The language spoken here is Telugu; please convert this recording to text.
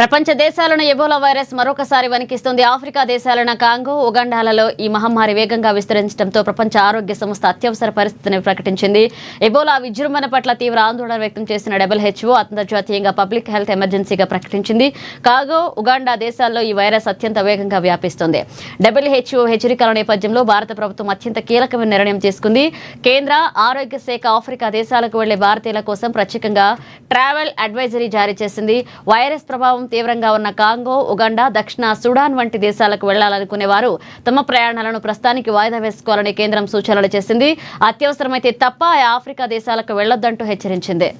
ప్రపంచ దేశాలను ఎబోలా వైరస్ మరొకసారి వణికిస్తుంది. ఆఫ్రికా దేశాలైన కాంగో, ఉగాండాలలో ఈ మహమ్మారి వేగంగా విస్తరించడంతో ప్రపంచ ఆరోగ్య సంస్థ అత్యవసర పరిస్థితిని ప్రకటించింది. ఎబోలా విజృంభణ పట్ల తీవ్ర ఆందోళన వ్యక్తం చేసిన WHO అంతర్జాతీయంగా పబ్లిక్ హెల్త్ ఎమర్జెన్సీగా ప్రకటించింది. కాంగో, ఉగాండా దేశాల్లో ఈ వైరస్ అత్యంత వేగంగా వ్యాపిస్తోంది. WHO హెచ్చరికల నేపథ్యంలో భారత ప్రభుత్వం అత్యంత కీలకమైన నిర్ణయం తీసుకుంది. కేంద్ర ఆరోగ్య శాఖ ఆఫ్రికా దేశాలకు వెళ్లే భారతీయుల కోసం ప్రత్యేకంగా ట్రావెల్ అడ్వైజరీ జారీ చేసింది. వైరస్ ప్రభావం తీవ్రంగా ఉన్న కాంగో, ఉగాండా, దక్షిణ సుడాన్ వంటి దేశాలకు వెళ్లాలనుకునే వారు తమ ప్రయాణాలను ప్రస్తుతానికి వాయిదా వేసుకోవాలని కేంద్రం సూచనలు చేసింది. అత్యవసరమైతే తప్ప ఆఫ్రికా దేశాలకు వెళ్లొద్దంటూ హెచ్చరించింది.